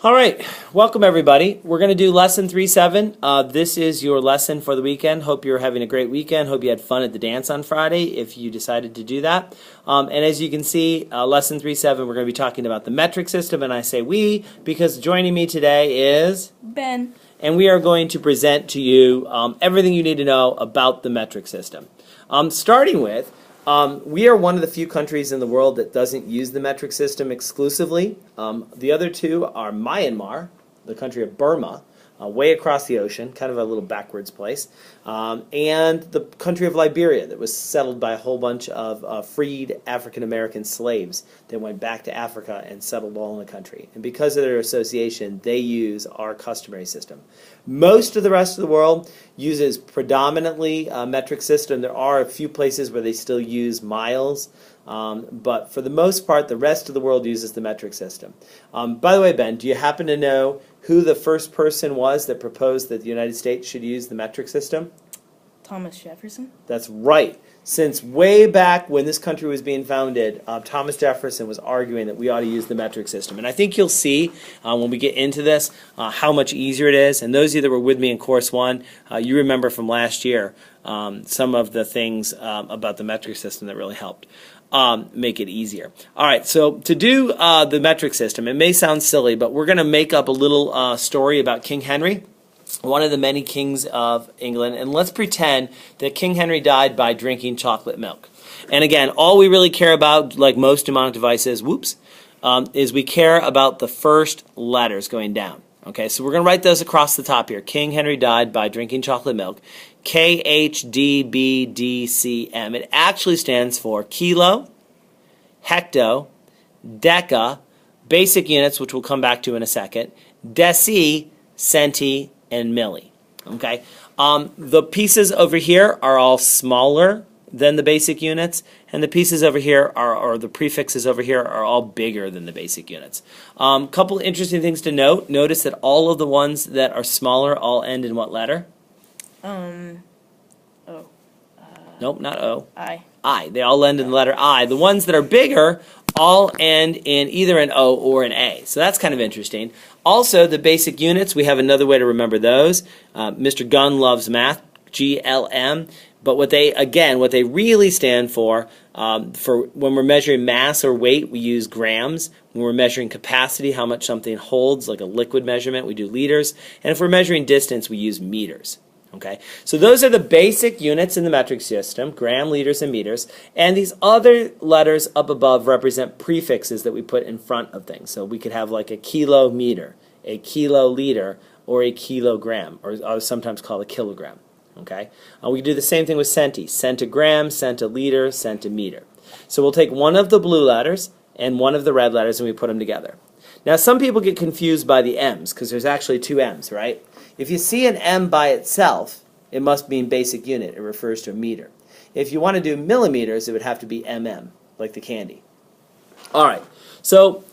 All right, welcome everybody. We're going to do lesson 3-7. This is your lesson for the weekend. Hope you're having a great weekend. Hope you had fun at the dance on Friday if you decided to do that. And as you can see, lesson 3-7, we're going to be talking about the metric system. And I say we because joining me today is Ben. And we are going to present to you everything you need to know about the metric system. Starting with, we are one of the few countries in the world that doesn't use the metric system exclusively. The other two are Myanmar, the country of Burma, way across the ocean, kind of a little backwards place, and the country of Liberia that was settled by a whole bunch of freed African-American slaves that went back to Africa and settled all in the country. And because of their association, they use our customary system. Most of the rest of the world uses predominantly a metric system. There are a few places where they still use miles, but for the most part, the rest of the world uses the metric system. By the way, Ben, do you happen to know who the first person was that proposed that the United States should use the metric system? Thomas Jefferson. That's right. Since way back when this country was being founded, Thomas Jefferson was arguing that we ought to use the metric system. And I think you'll see when we get into this how much easier it is. And those of you that were with me in Course 1, you remember from last year some of the things about the metric system that really helped make it easier. All right, so to do the metric system, it may sound silly, but we're going to make up a little story about King Henry, one of the many kings of England, and let's pretend that King Henry died by drinking chocolate milk. And again, all we really care about, like most mnemonic devices, is we care about the first letters going down. Okay, so we're going to write those across the top here. King Henry died by drinking chocolate milk. KHDBDCM. It actually stands for kilo, hecto, deca, basic units, which we'll come back to in a second, deci, centi, and milli. Okay, the pieces over here are all smaller than the basic units, and the pieces over here or the prefixes over here are all bigger than the basic units. Couple interesting things to note. Notice that all of the ones that are smaller all end in what letter? O. Nope, not O. I. I. They all end in the letter I. The ones that are bigger all end in either an O or an A. So that's kind of interesting. Also, the basic units, we have another way to remember those. Mr. Gunn loves math, GLM. But what they really stand for when we're measuring mass or weight, we use grams. When we're measuring capacity, how much something holds, like a liquid measurement, we do liters. And if we're measuring distance, we use meters. Okay, so those are the basic units in the metric system, gram, liters, and meters. And these other letters up above represent prefixes that we put in front of things. So we could have like a kilometer, a kiloliter, or a kilogram, or sometimes called a kilogram. Okay, we do the same thing with centi, centigram, centiliter, centimeter. So we'll take one of the blue letters and one of the red letters and we put them together. Now some people get confused by the M's because there's actually two M's, right? If you see an M by itself, it must mean basic unit. It refers to a meter. If you want to do millimeters, it would have to be mm, like the candy. All right. So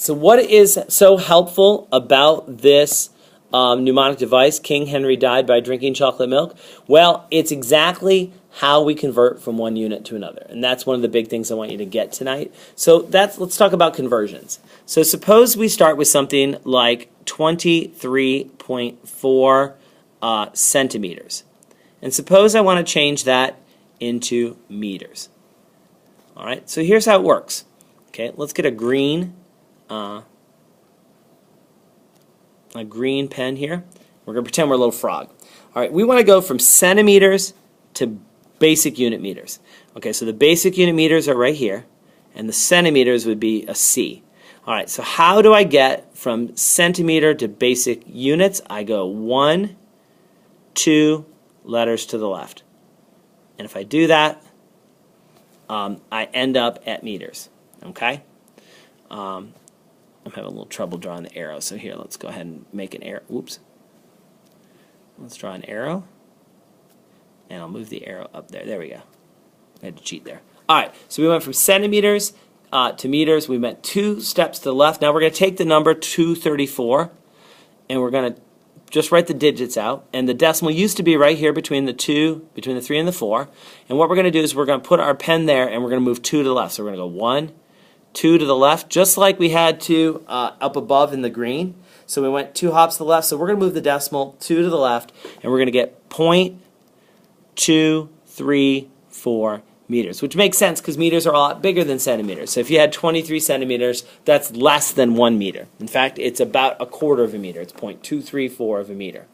what is so helpful about this mnemonic device, King Henry died by drinking chocolate milk? Well, it's exactly how we convert from one unit to another. And that's one of the big things I want you to get tonight. So let's talk about conversions. So suppose we start with something like 23.4 centimeters. And suppose I want to change that into meters. All right, so here's how it works. Okay, let's get a green pen here. We're going to pretend we're a little frog. All right, we want to go from centimeters to basic unit meters. Okay, so the basic unit meters are right here, and the centimeters would be a C. All right, so how do I get from centimeter to basic units? I go 1, 2 letters to the left. And if I do that, I end up at meters. Okay? I'm having a little trouble drawing the arrow, so here, let's go ahead and make an arrow. Whoops. Let's draw an arrow, and I'll move the arrow up there. There we go. I had to cheat there. All right, so we went from centimeters to meters. We went 2 steps to the left. Now we're going to take the number 234, and we're going to just write the digits out. And the decimal used to be right here between the 3 and the 4. And what we're going to do is we're going to put our pen there, and we're going to move 2 to the left. So we're going to go 1, 2 to the left, just like we had to up above in the green. So we went 2 hops to the left, so we're going to move the decimal 2 to the left, and we're going to get 0.234 meters, which makes sense because meters are a lot bigger than centimeters. So if you had 23 centimeters, that's less than 1 meter. In fact, it's about a quarter of a meter. It's 0.234 of a meter.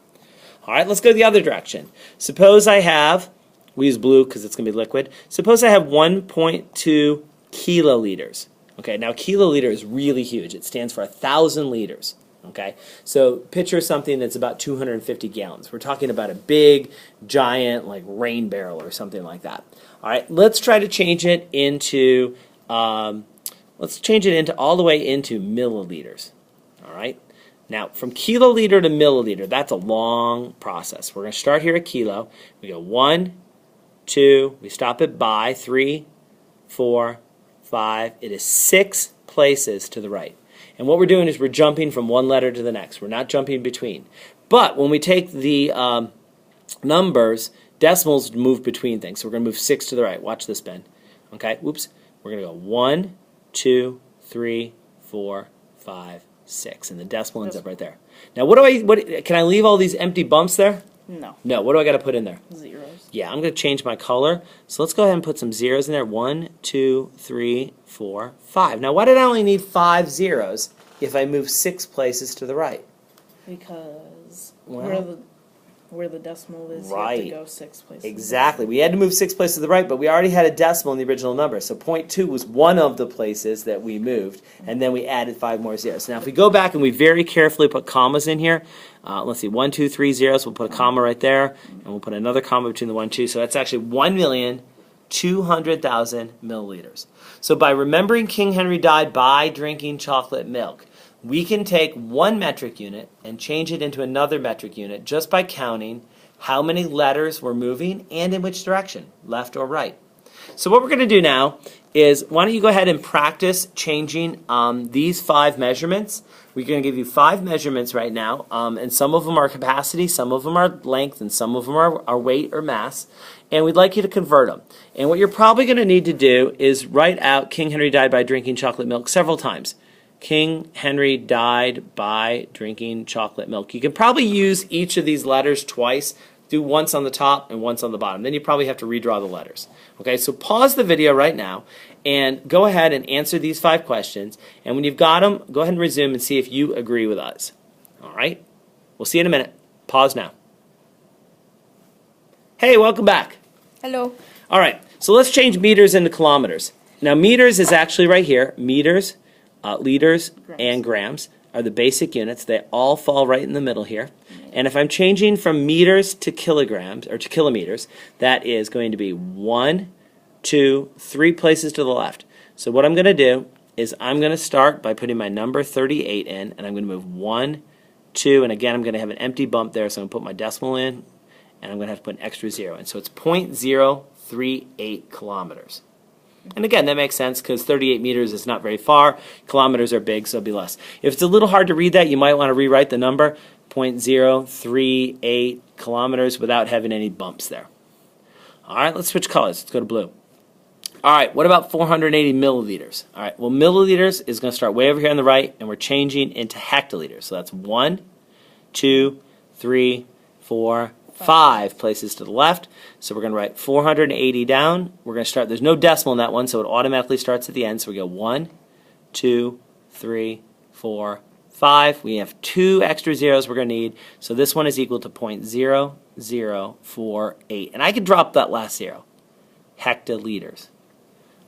All right, let's go the other direction. Suppose I have, we use blue because it's going to be liquid. Suppose I have 1.2 kiloliters. Okay, now kiloliter is really huge. It stands for 1,000 liters. Okay, so picture something that's about 250 gallons. We're talking about a big, giant, like rain barrel or something like that. All right, let's try to change it into, all the way into milliliters. All right, now from kiloliter to milliliter, that's a long process. We're going to start here at kilo. We go 1, 2, we stop it by 3, 4, 5. It is 6 places to the right. And what we're doing is we're jumping from one letter to the next. We're not jumping between. But when we take the numbers, decimals move between things. So we're going to move 6 to the right. Watch this, Ben. Okay, whoops. We're going to go 1, 2, 3, 4, 5, 6. And the decimal ends up right there. Now, can I leave all these empty bumps there? No. No, what do I got to put in there? Zeros. Yeah, I'm going to change my color. So let's go ahead and put some zeros in there. 1, 2, 3, 4, 5. Now, why did I only need 5 zeros if I move 6 places to the right? Because Well, where the decimal is, you right. have to go 6 places. Exactly. We had to move 6 places to the right, but we already had a decimal in the original number. So 0.2 was one of the places that we moved, and then we added 5 more zeros. Now, if we go back and we very carefully put commas in here, let's see, 1, 2, 3 zeros, we'll put a comma right there, and we'll put another comma between the 1 and 2. So that's actually 1,200,000 milliliters. So by remembering King Henry died by drinking chocolate milk, we can take 1 metric unit and change it into another metric unit just by counting how many letters we're moving and in which direction, left or right. So what we're going to do now is, why don't you go ahead and practice changing these 5 measurements. We're going to give you 5 measurements right now, and some of them are capacity, some of them are length, and some of them are weight or mass, and we'd like you to convert them. And what you're probably going to need to do is write out King Henry died by drinking chocolate milk several times. King Henry died by drinking chocolate milk. You can probably use each of these letters twice. Do once on the top and once on the bottom. Then you probably have to redraw the letters. Okay, so pause the video right now and go ahead and answer these 5 questions. And when you've got them, go ahead and resume and see if you agree with us. All right? We'll see you in a minute. Pause now. Hey, welcome back. Hello. All right, so let's change meters into kilometers. Now, meters is actually right here. Meters, liters, and grams are the basic units. They all fall right in the middle here. And if I'm changing from meters to kilograms, or to kilometers, that is going to be 1, 2, 3 places to the left. So what I'm going to do is I'm going to start by putting my number 38 in, and I'm going to move 1, 2, and again I'm going to have an empty bump there, so I'm going to put my decimal in, and I'm going to have to put an extra 0 in. So it's 0.038 kilometers. And again, that makes sense because 38 meters is not very far. Kilometers are big, so it'll be less. If it's a little hard to read that, you might want to rewrite the number 0.038 kilometers without having any bumps there. All right, let's switch colors. Let's go to blue. All right, what about 480 milliliters? All right, well, milliliters is going to start way over here on the right, and we're changing into hectoliters. So that's 1, 2, 3, 4, 5 places to the left. So we're going to write 480 down. We're going to start, there's no decimal in that one, so it automatically starts at the end. So we go 1, 2, 3, 4, 5. We have 2 extra zeros we're going to need. So this one is equal to 0.0048. And I could drop that last 0. Hectoliters.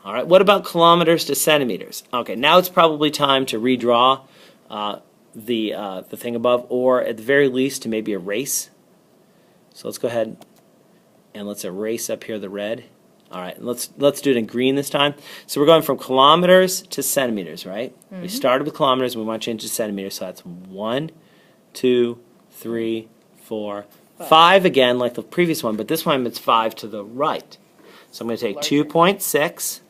All right, what about kilometers to centimeters? Okay, now it's probably time to redraw the thing above, or at the very least to maybe erase. So let's go ahead and let's erase up here the red. All right, let's do it in green this time. So we're going from kilometers to centimeters, right? Mm-hmm. We started with kilometers, and we want to change to centimeters. So that's 1, 2, 3, 4, 5 again, like the previous one, but this time it's 5 to the right. So I'm going to take 2.6,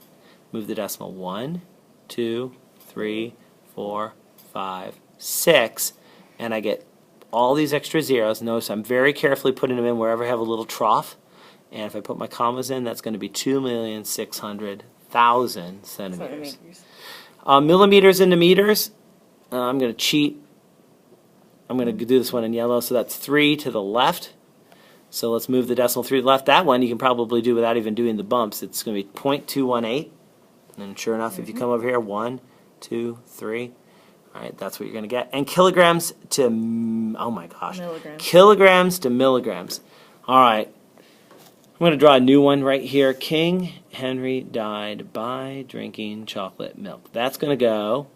move the decimal 1, 2, 3, 4, 5, 6, and I get all these extra zeros. Notice I'm very carefully putting them in wherever I have a little trough. And if I put my commas in, that's going to be 2,600,000 centimeters. Millimeters into meters, I'm going to cheat I'm going to do this one in yellow, so that's 3 to the left. So let's move the decimal 3 to the left. That one you can probably do without even doing the bumps. It's going to be 0.218. And sure enough, if you come over here, 1, 2, 3. All right, that's what you're going to get. And kilograms to, oh my gosh. Milligrams. Kilograms to milligrams. All right. I'm going to draw a new one right here. King Henry died by drinking chocolate milk. That's going to go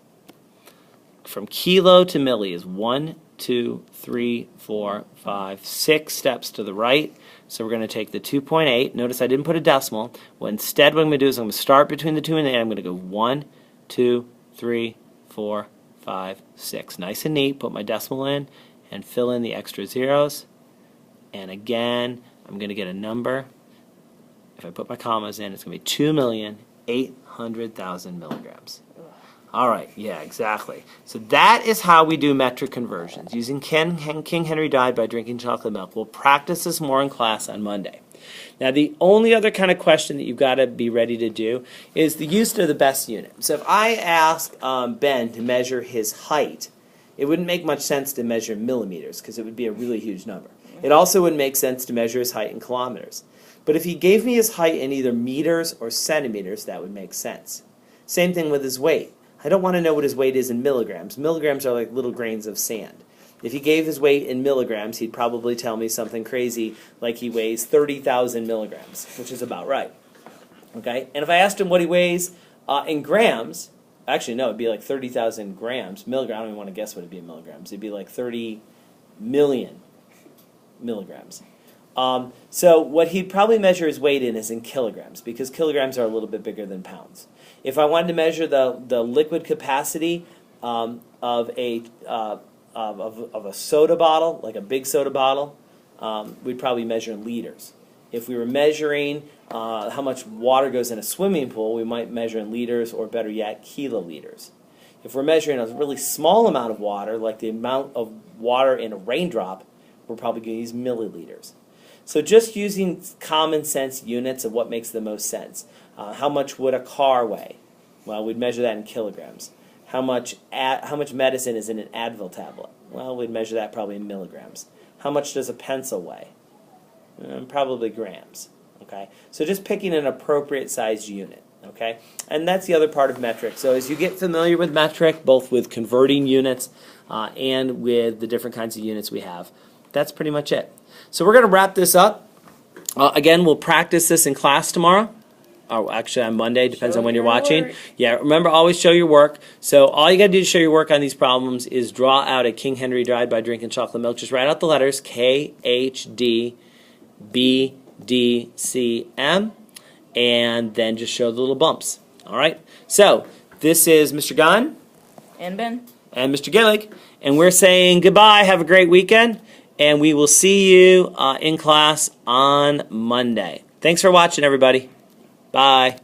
from kilo to milli is 1, 2, 3, 4, 5, 6 steps to the right. So we're going to take the 2.8. Notice I didn't put a decimal. Well, instead what I'm going to do is I'm going to start between the 2 and the 8. I'm going to go 1, 2, 3, 4, 5, 6. Nice and neat. Put my decimal in and fill in the extra zeros. And again, I'm going to get a number. If I put my commas in, it's going to be 2,800,000 milligrams. All right, yeah, exactly. So that is how we do metric conversions, using King Henry died by drinking chocolate milk. We'll practice this more in class on Monday. Now, the only other kind of question that you've got to be ready to do is the use of the best unit. So if I ask Ben to measure his height, it wouldn't make much sense to measure in millimeters because it would be a really huge number. It also wouldn't make sense to measure his height in kilometers. But if he gave me his height in either meters or centimeters, that would make sense. Same thing with his weight. I don't want to know what his weight is in milligrams. Milligrams are like little grains of sand. If he gave his weight in milligrams, he'd probably tell me something crazy like he weighs 30,000 milligrams, which is about right. Okay? And if I asked him what he weighs in grams, actually, no, it'd be like 30,000 grams. Milligrams, I don't even want to guess what it'd be in milligrams. It'd be like 30 million milligrams. So what he'd probably measure his weight in is in kilograms, because kilograms are a little bit bigger than pounds. If I wanted to measure the liquid capacity of a soda bottle, like a big soda bottle, we'd probably measure in liters. If we were measuring how much water goes in a swimming pool, we might measure in liters, or better yet, kiloliters. If we're measuring a really small amount of water, like the amount of water in a raindrop, we're probably going to use milliliters. So just using common sense units of what makes the most sense. How much would a car weigh? Well, we'd measure that in kilograms. How much medicine is in an Advil tablet? Well, we'd measure that probably in milligrams. How much does a pencil weigh? Probably grams. Okay, so just picking an appropriate sized unit. Okay, and that's the other part of metric. So as you get familiar with metric, both with converting units and with the different kinds of units we have, that's pretty much it. So we're going to wrap this up. Again, we'll practice this in class tomorrow. Or actually on Monday, depends on when you're watching. Work. Yeah, remember, always show your work. So all you got to do to show your work on these problems is draw out a King Henry died by drinking chocolate milk. Just write out the letters K, H, D, B, D, C, M, and then just show the little bumps. All right? So this is Mr. Gunn. And Ben. And Mr. Gillick. And we're saying goodbye. Have a great weekend. And we will see you in class on Monday. Thanks for watching, everybody. Bye.